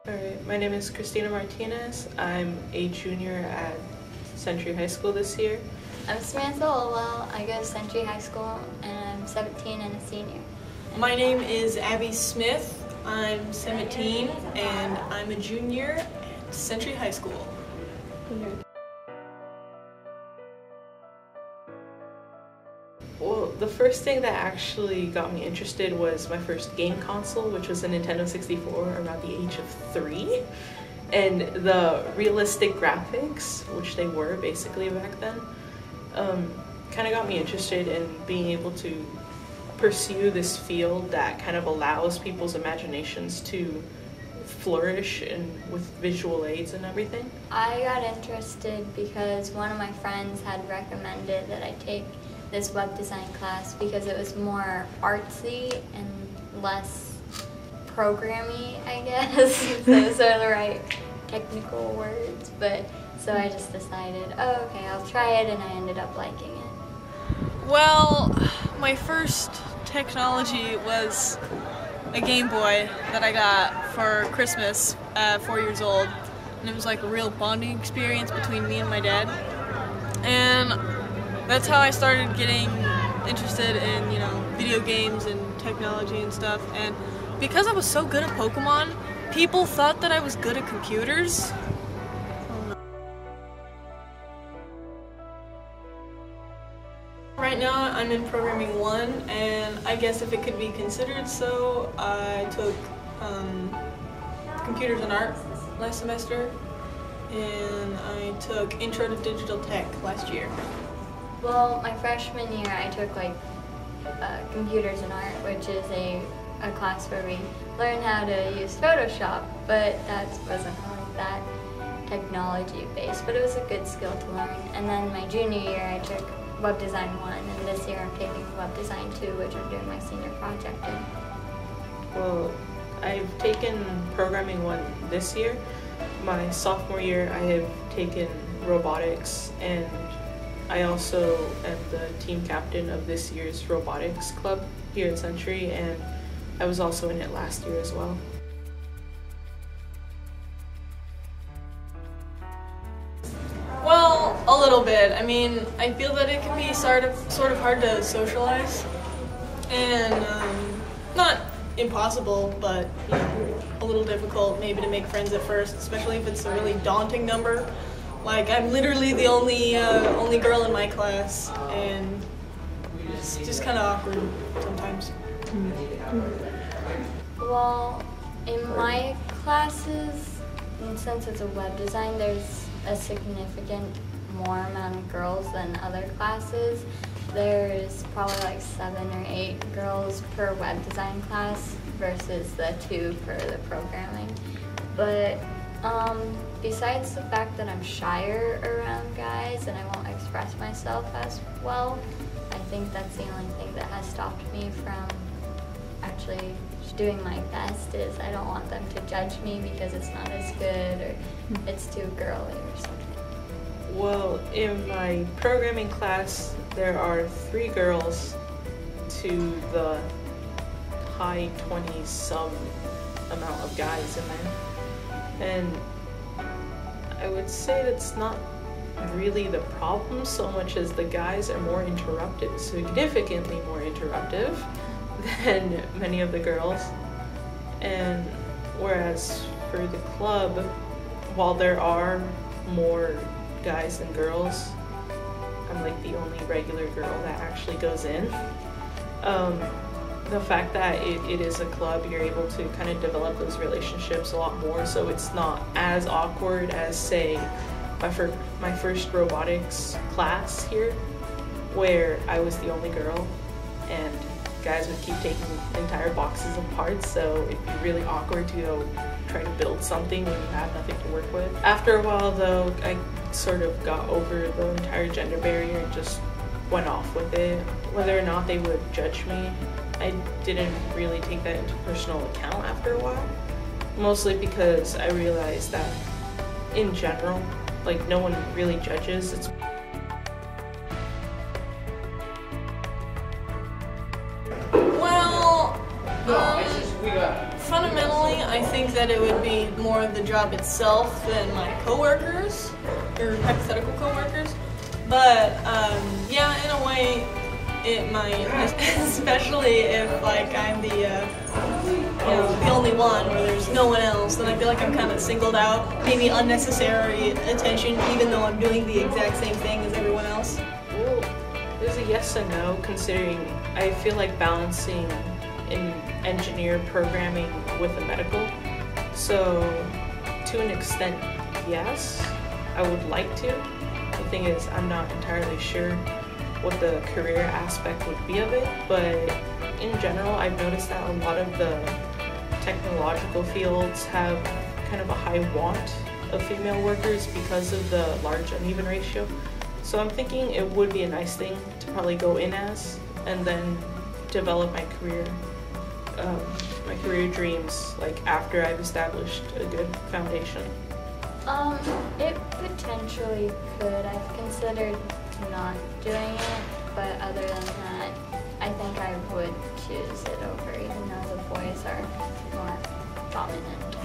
Alright, my name is Christina Martinez. I'm a junior at Century High School this year. I'm Samantha Olwell. I go to Century High School and I'm 17 and a senior. My name is Abby Smith. I'm 17 and I'm a junior at Century High School. Well, the first thing that actually got me interested was my first game console, which was a Nintendo 64 around the age of 3. And the realistic graphics, which they were basically back then, kind of got me interested in being able to pursue this field that kind of allows people's imaginations to flourish and with visual aids and everything. I got interested because one of my friends had recommended that I take this web design class because it was more artsy and less programmy, I guess. Those are the right technical words, but so I just decided, oh, okay, I'll try it, and I ended up liking it. Well, my first technology was a Game Boy that I got for Christmas at 4 years old, and it was like a real bonding experience between me and my dad. And that's how I started getting interested in, video games and technology and stuff. And because I was so good at Pokemon, people thought that I was good at computers. Right now I'm in Programming 1, and I guess if it could be considered so, I took Computers and Art last semester, and I took Intro to Digital Tech last year. Well, my freshman year I took Computers and Art, which is a class where we learn how to use Photoshop, but that wasn't really that technology based, but it was a good skill to learn. And then my junior year I took Web Design 1, and this year I'm taking Web Design 2, which I'm doing my senior project in. Well, I've taken Programming 1 this year. My sophomore year I have taken Robotics, and I also am the team captain of this year's robotics club here at Century, and I was also in it last year as well. Well, a little bit. I mean, I feel that it can be sort of hard to socialize, and not impossible, but a little difficult maybe to make friends at first, especially if it's a really daunting number. Like, I'm literally the only girl in my class, and it's just kind of awkward sometimes. Well, in my classes, and since it's a web design, there's a significant more amount of girls than other classes. There's probably like 7 or 8 girls per web design class versus the 2 per the programming. But besides the fact that I'm shyer around guys and I won't express myself as well, I think that's the only thing that has stopped me from actually doing my best. Is I don't want them to judge me because it's not as good or it's too girly or something. Well, in my programming class, there are 3 girls to the high 20s some amount of guys in there. And I would say that's not really the problem so much as the guys are more interruptive, significantly more interruptive than many of the girls. And whereas for the club, while there are more guys than girls, I'm like the only regular girl that actually goes in. The fact that it is a club, you're able to kind of develop those relationships a lot more, so it's not as awkward as, say, my first robotics class here, where I was the only girl and guys would keep taking entire boxes of parts, so it'd be really awkward to go try to build something when you have nothing to work with. After a while though, I sort of got over the entire gender barrier and just went off with it. Whether or not they would judge me, I didn't really take that into personal account after a while. Mostly because I realized that in general, like, no one really judges. It's fundamentally, I think that it would be more of the job itself than my coworkers, or hypothetical coworkers. But yeah, in a way, it might, especially if like I'm the the only one where there's no one else. Then I feel like I'm kind of singled out, maybe unnecessary attention, even though I'm doing the exact same thing as everyone else. Well, there's a yes and no, considering I feel like balancing in engineer programming with the medical. So to an extent, yes, I would like to. The thing is, I'm not entirely sure what the career aspect would be of it, but in general, I've noticed that a lot of the technological fields have kind of a high want of female workers because of the large uneven ratio. So I'm thinking it would be a nice thing to probably go in as, and then develop my career dreams like after I've established a good foundation. It potentially could. I've considered not doing it, but other than that, I think I would choose it over, even though the boys are more dominant.